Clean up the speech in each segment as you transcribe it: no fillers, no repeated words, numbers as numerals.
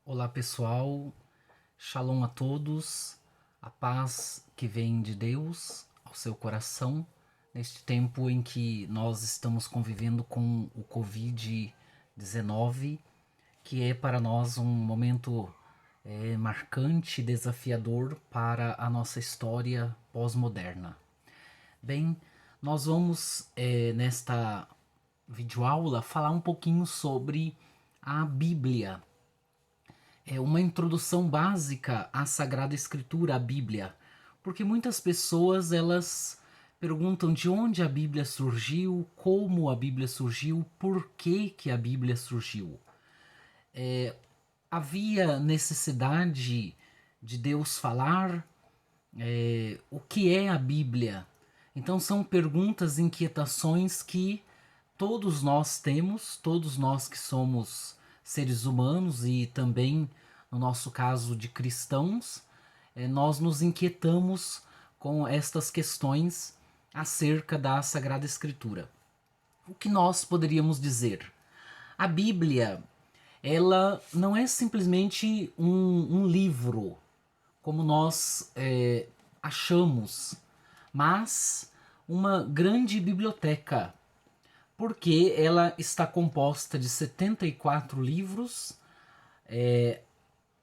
Olá pessoal, Shalom a todos, a paz que vem de Deus ao seu coração, neste tempo em que nós estamos convivendo com o Covid-19, que é para nós um momento marcante e desafiador para a nossa história pós-moderna. Bem, nós vamos nesta videoaula falar um pouquinho sobre a Bíblia. É uma introdução básica à Sagrada Escritura, à Bíblia, porque muitas pessoas elas perguntam de onde a Bíblia surgiu, como a Bíblia surgiu, por que a Bíblia surgiu. Havia necessidade de Deus falar? O que é a Bíblia? Então são perguntas, inquietações que todos nós temos, todos nós que somos seres humanos e também, no nosso caso, de cristãos, nós nos inquietamos com estas questões acerca da Sagrada Escritura. O que nós poderíamos dizer? A Bíblia, ela não é simplesmente um livro, como nós achamos, mas uma grande biblioteca, porque ela está composta de 74 livros.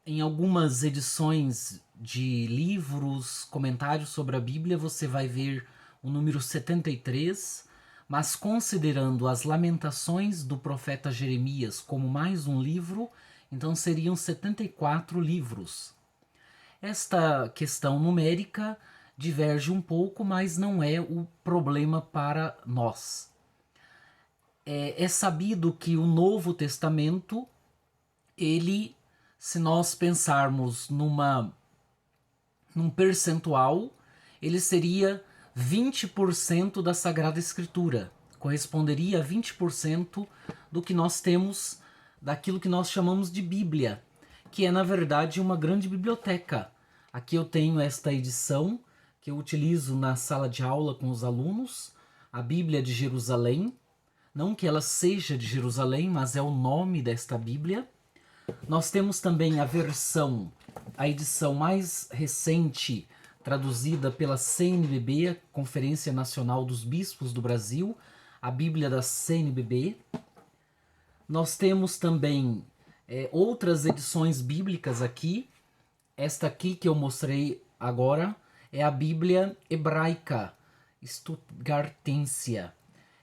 Em algumas edições de livros, comentários sobre a Bíblia, você vai ver o número 73, mas considerando as Lamentações do profeta Jeremias como mais um livro, então seriam 74 livros. Esta questão numérica diverge um pouco, mas não é o problema para nós. É sabido que o Novo Testamento, ele, se nós pensarmos num percentual, ele seria 20% da Sagrada Escritura. Corresponderia a 20% do que nós temos, daquilo que nós chamamos de Bíblia, que é na verdade uma grande biblioteca. Aqui eu tenho esta edição que eu utilizo na sala de aula com os alunos, a Bíblia de Jerusalém. Não que ela seja de Jerusalém, mas é o nome desta Bíblia. Nós temos também a edição mais recente, traduzida pela CNBB, Conferência Nacional dos Bispos do Brasil, a Bíblia da CNBB. Nós temos também outras edições bíblicas aqui. Esta aqui que eu mostrei agora é a Bíblia Hebraica, Stuttgartensia.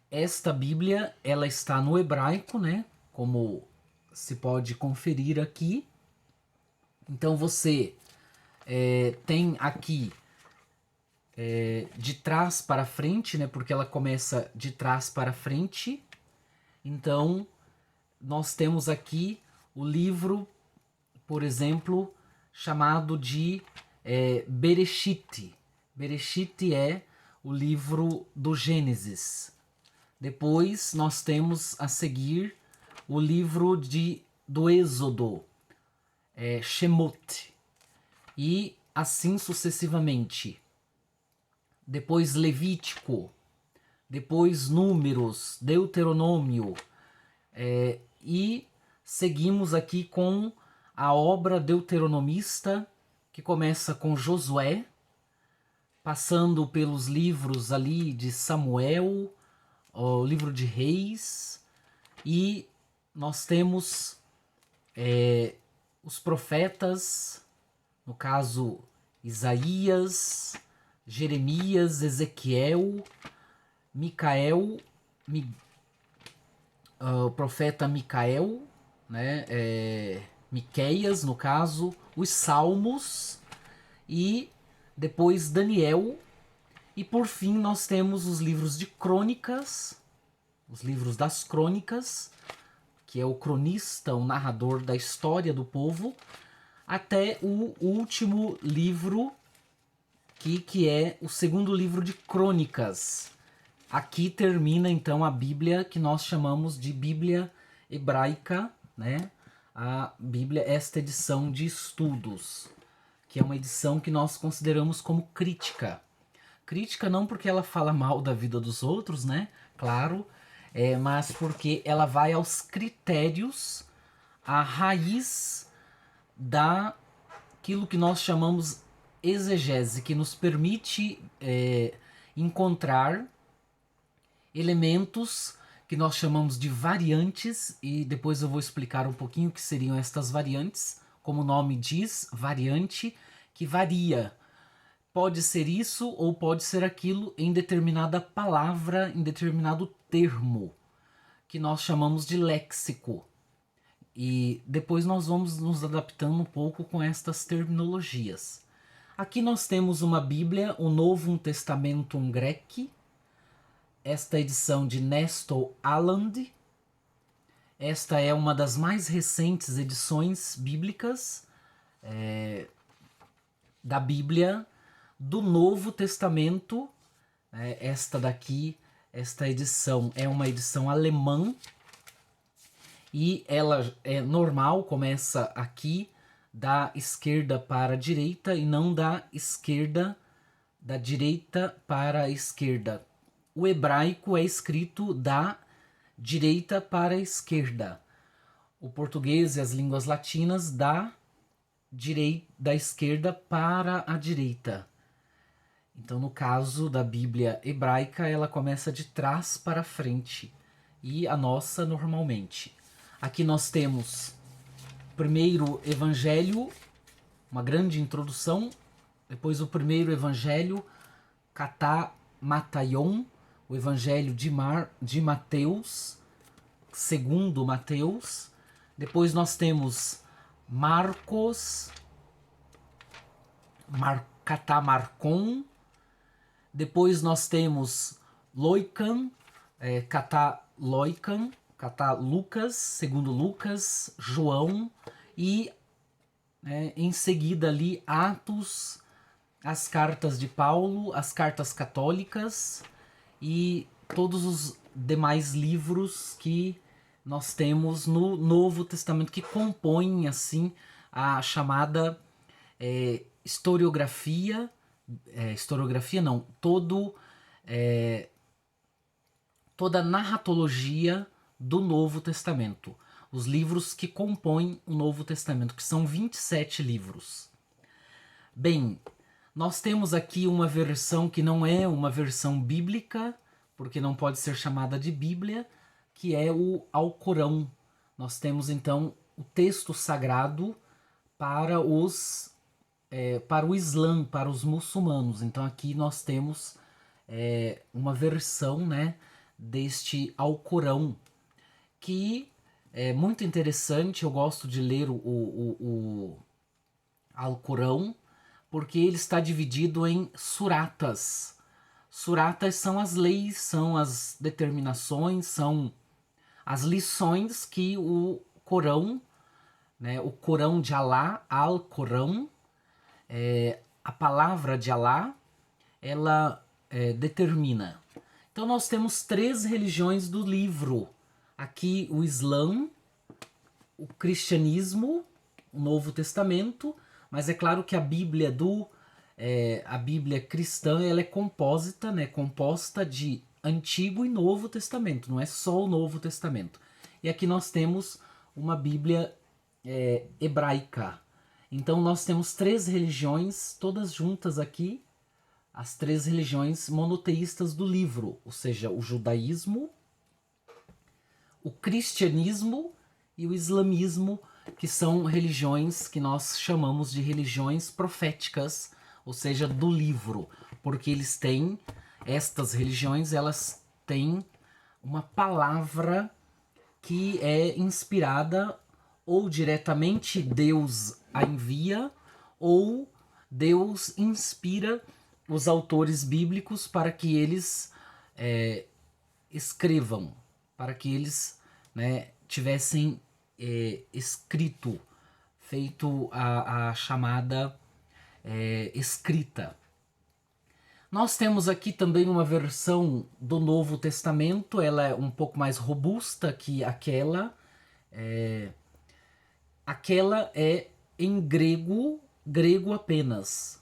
Esta Bíblia, ela está no hebraico, né? Como se pode conferir aqui. Então você tem aqui de trás para frente, né? Porque ela começa de trás para frente. Então nós temos aqui o livro, por exemplo, chamado de Bereshit. Bereshit é o livro do Gênesis. Depois nós temos a seguir o livro do Êxodo, Shemot, e assim sucessivamente. Depois Levítico, depois Números, Deuteronômio, e seguimos aqui com a obra deuteronomista, que começa com Josué, passando pelos livros ali de Samuel, o livro de Reis, e nós temos os profetas, no caso Isaías, Jeremias, Ezequiel, Micael, o profeta Micael, né, Miqueias, no caso, os Salmos, e depois Daniel, e por fim nós temos os livros de crônicas, os livros das crônicas, que é o cronista, o narrador da história do povo, até o último livro, que é o segundo livro de crônicas. Aqui termina então a Bíblia que nós chamamos de Bíblia Hebraica, né? A Bíblia, esta edição de estudos, que é uma edição que nós consideramos como crítica. Crítica não porque ela fala mal da vida dos outros, né? Claro, mas porque ela vai aos critérios, à raiz daquilo que nós chamamos exegese, que nos permite encontrar elementos que nós chamamos de variantes, e depois eu vou explicar um pouquinho o que seriam estas variantes. Como o nome diz, variante, que varia. Pode ser isso ou pode ser aquilo em determinada palavra, em determinado termo, que nós chamamos de léxico. E depois nós vamos nos adaptando um pouco com estas terminologias. Aqui nós temos uma Bíblia, o Novo Testamentum Graeci, esta edição de Nestor Aland. Esta é uma das mais recentes edições bíblicas da Bíblia do Novo Testamento. Esta daqui, esta edição é uma edição alemã e ela é normal, começa aqui da esquerda para a direita e não da direita para a esquerda. O hebraico é escrito da direita para a esquerda. O português e as línguas latinas da esquerda para a direita. Então, no caso da Bíblia hebraica, ela começa de trás para frente, e a nossa normalmente. Aqui nós temos o primeiro evangelho, uma grande introdução, depois o primeiro evangelho, Katá Mataion, o evangelho de Mateus, segundo Mateus. Depois nós temos Marcos, Katá Marcon. Depois nós temos Loican, Katá Loican, Katá Lucas, segundo Lucas, João, e em seguida ali Atos, as cartas de Paulo, as cartas católicas e todos os demais livros que nós temos no Novo Testamento que compõem assim a chamada historiografia, toda a narratologia do Novo Testamento. Os livros que compõem o Novo Testamento, que são 27 livros. Bem, nós temos aqui uma versão que não é uma versão bíblica, porque não pode ser chamada de Bíblia, que é o Alcorão. Nós temos então o texto sagrado para o Islã, para os muçulmanos. Então aqui nós temos uma versão, deste Alcorão, que é muito interessante. Eu gosto de ler o Alcorão, porque ele está dividido em suratas. Suratas são as leis, são as determinações, são as lições que o Corão, o Corão de Alá, Al-Corão, a palavra de Alá, ela determina. Então nós temos 3 religiões do livro. Aqui o Islã, o cristianismo, o Novo Testamento, mas é claro que a Bíblia a Bíblia cristã, ela é composta de Antigo e Novo Testamento, não é só o Novo Testamento. E aqui nós temos uma Bíblia hebraica. Então nós temos 3 religiões, todas juntas aqui, as 3 religiões monoteístas do livro, ou seja, o judaísmo, o cristianismo e o islamismo, que são religiões que nós chamamos de religiões proféticas, ou seja, do livro, porque estas religiões, elas têm uma palavra que é inspirada, ou diretamente Deus a envia, ou Deus inspira os autores bíblicos para que eles escrevam, para que eles tivessem escrito, feito a chamada escrita. Nós temos aqui também uma versão do Novo Testamento, ela é um pouco mais robusta que aquela. Aquela é em grego apenas.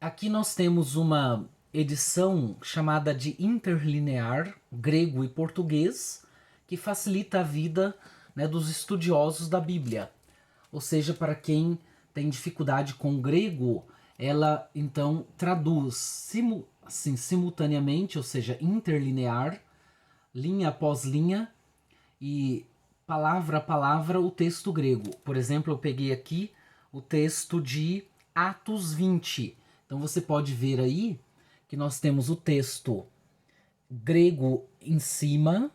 Aqui nós temos uma edição chamada de interlinear, grego e português, que facilita a vida dos estudiosos da Bíblia. ou seja, para quem tem dificuldade com o grego, ela então traduz simultaneamente, ou seja, interlinear, linha após linha e palavra a palavra o texto grego. Por exemplo, eu peguei aqui o texto de Atos 20. Então você pode ver aí que nós temos o texto grego em cima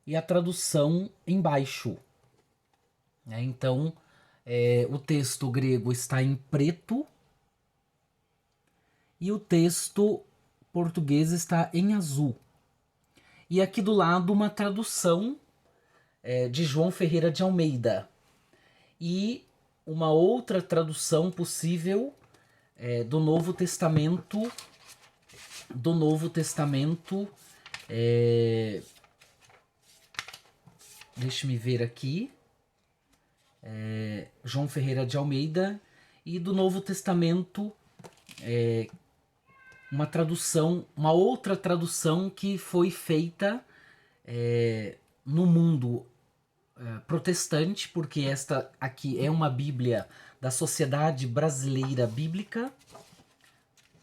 e a tradução embaixo. Então, o texto grego está em preto e o texto português está em azul. E aqui do lado uma tradução de João Ferreira de Almeida. E uma outra tradução possível do Novo Testamento. Deixe-me ver aqui. João Ferreira de Almeida. E do Novo Testamento, uma outra tradução que foi feita no mundo protestante, porque esta aqui é uma Bíblia da Sociedade Brasileira Bíblica,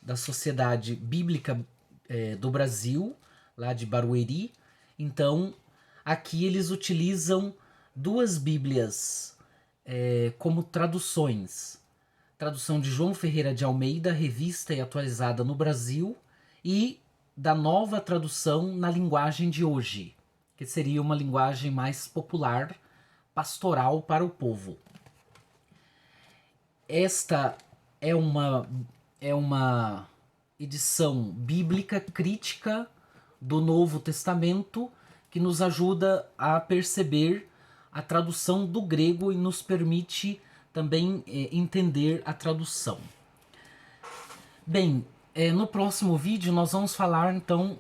da Sociedade Bíblica do Brasil, lá de Barueri. Então, aqui eles utilizam duas Bíblias como traduções. Tradução de João Ferreira de Almeida, revista e atualizada no Brasil, e da nova tradução na linguagem de hoje, que seria uma linguagem mais popular, pastoral para o povo. Esta é uma edição bíblica crítica do Novo Testamento que nos ajuda a perceber a tradução do grego e nos permite também entender a tradução. Bem, no próximo vídeo nós vamos falar então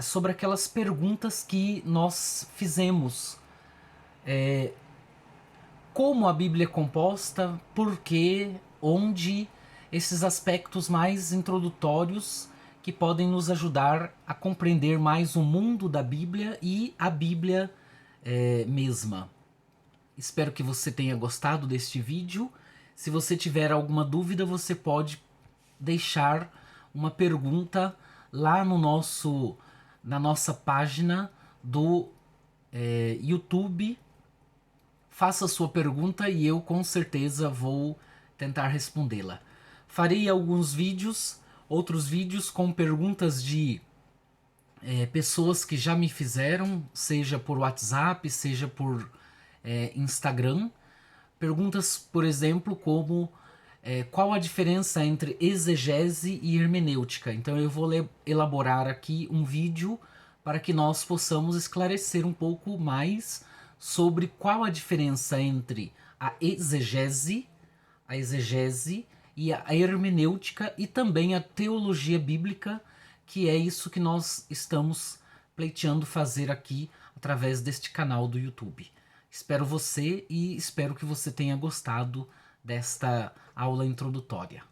sobre aquelas perguntas que nós fizemos. Como a Bíblia é composta, por quê, onde, esses aspectos mais introdutórios que podem nos ajudar a compreender mais o mundo da Bíblia e a Bíblia mesma. Espero que você tenha gostado deste vídeo. Se você tiver alguma dúvida, você pode deixar uma pergunta lá na nossa página do YouTube. Faça sua pergunta e eu com certeza vou tentar respondê-la. Farei alguns vídeos, outros vídeos com perguntas de pessoas que já me fizeram, seja por WhatsApp, seja por Instagram. Perguntas, por exemplo, como qual a diferença entre exegese e hermenêutica. Então eu vou elaborar aqui um vídeo para que nós possamos esclarecer um pouco mais sobre qual a diferença entre a exegese e a hermenêutica e também a teologia bíblica, que é isso que nós estamos pleiteando fazer aqui através deste canal do YouTube. Espero você e espero que você tenha gostado desta aula introdutória.